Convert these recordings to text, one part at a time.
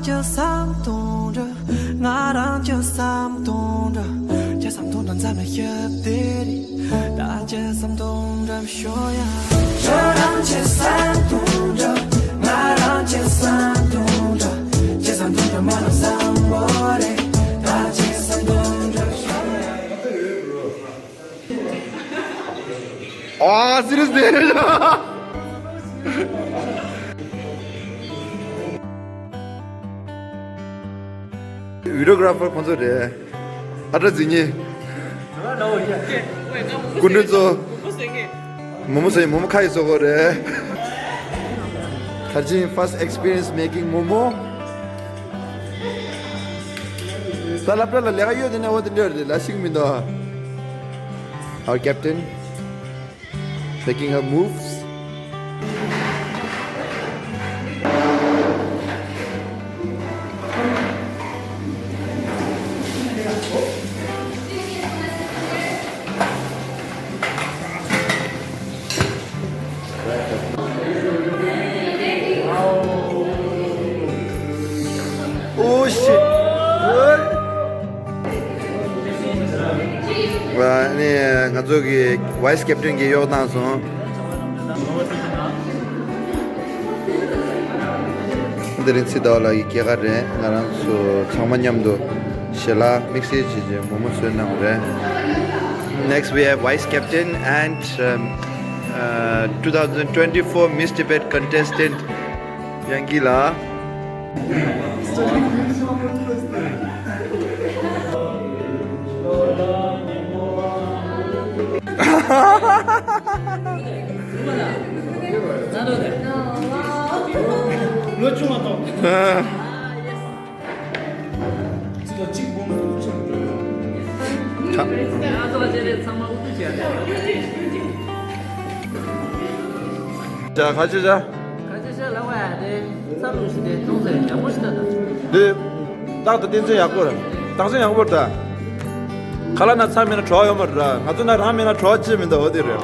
就三懂着，我让就三懂着，这三懂着咱们也得的，大家三懂着说呀，这让这三懂着，我让这三懂着，这三懂着马上三波的，大家三懂着说呀。아, seriously. Videographer 콘서트에 알아지니? 군에서 모모 카이서 그래. 가진 first experience making momo. 살라플라 내가 이어 되나 어디를 라싱민다. Our captain making her moves. Oh shit! Wah, ini ngajoki vice captain ki yo naso. Derin sida lagi kya kar rahe hain ngaran so changmanyam do shela mixi chije momo so na ho raha hai. Next we have vice captain and 2024 Miss Tibet contestant Yangila. 자, 가시자. 네, 나도 댄스 약고라. 당신 약고다. 갈라나 참이나 좋아요 말라. 나도 나 하면은 좋아지면다 어디를.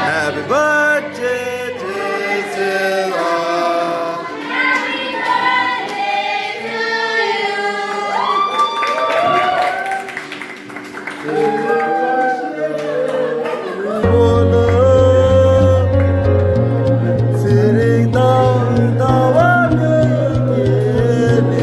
Happy birthday to you. Happy birthday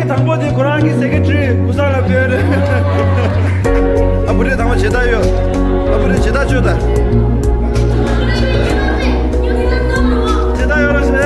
당보지 고랑이 세계주의 구사라 표현을 아무리 당보 제다요 아무리 제다 주다 제다 열어서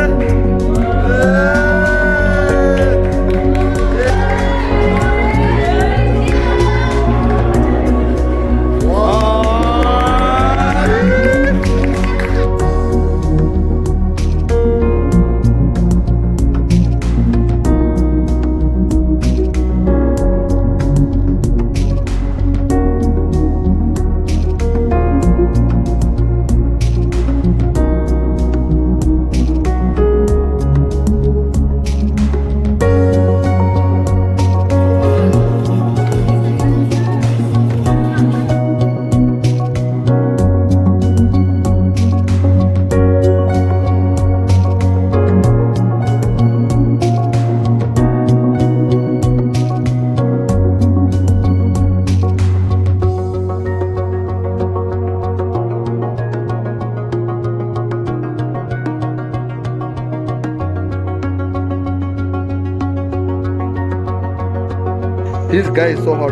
This guy is so hot.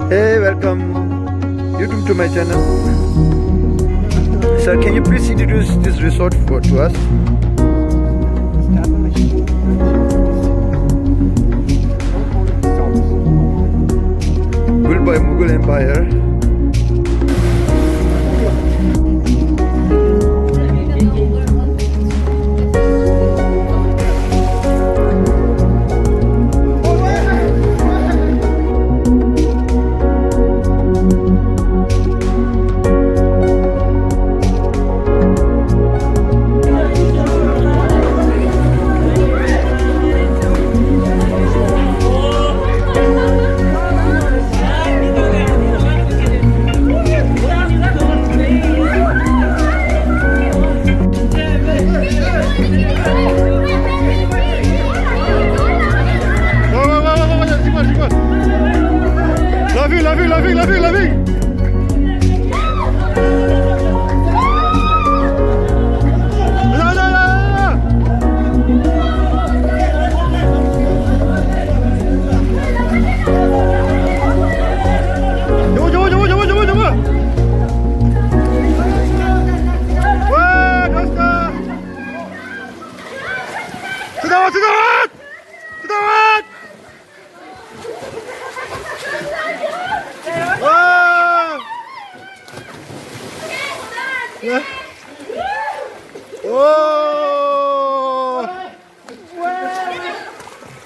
Hey, welcome YouTube to my channel. Sir, can you please introduce this resort to us? built by Mughal Empire.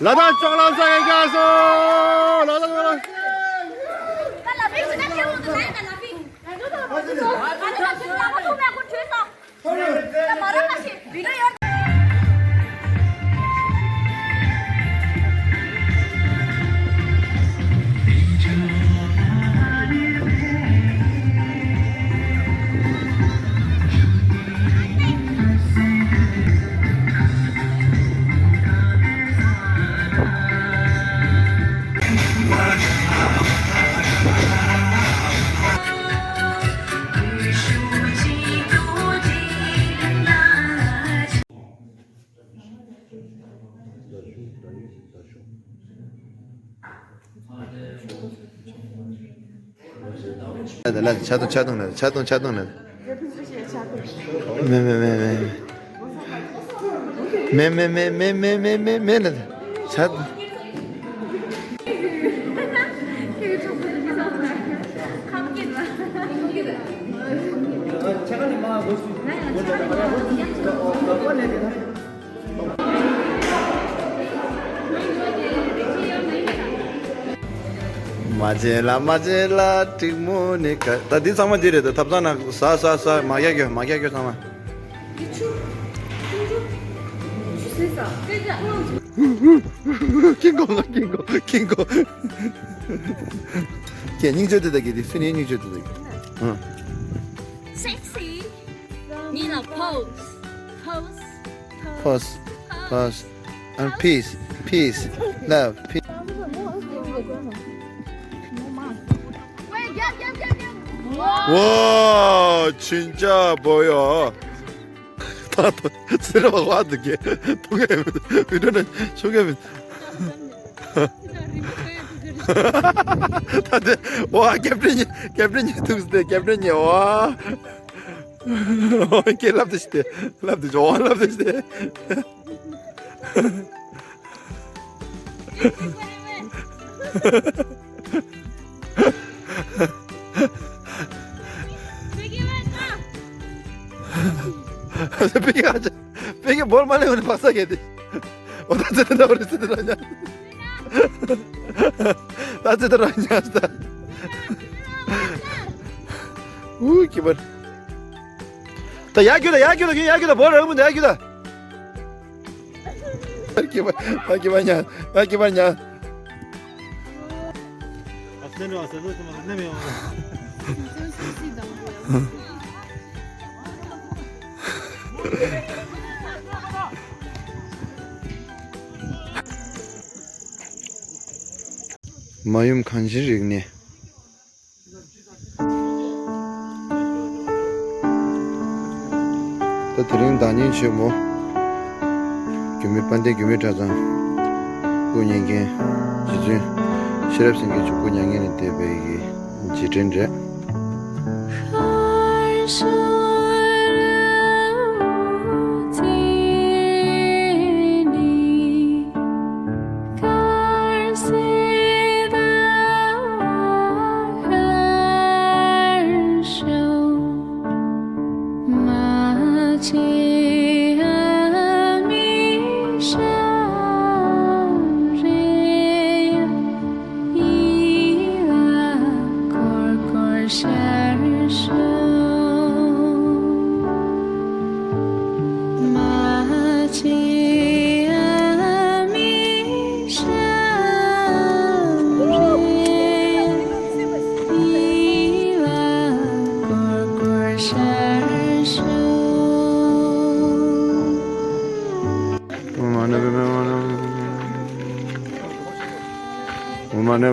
라다 쪽랑상에 가서 라다 나 자동 나. 매매매매매매매매매 자동. 마젤라 티모니카 다디 사마 디레다 탑자나 사사사 마야교 사마 킹고 닝저드다기 순이 닝저드다기 Sexy. Need a pose. pause and peace love peace. 와 진짜 뭐야 다 들어가고 어떻게 동해 이러는 저게 다들 와 캡틴이 두스데 캡틴이 와 이렇게 랍드시대 좋아 랍드시대 베개 뭘 말해 오늘 박사게 돼. 어디다 들어다 그랬어 들어냐? 나한테 들어냐? 기분. 다 야규다 뭐라 하면 야규다. 기분이야. 내려왔어. 내려. 마음 간지 리그니 또 드링 다니 치모 규미 반대 규미 자자 군이게 지지 시럽생게 죽고 냥이는 때베기 지진제 오만해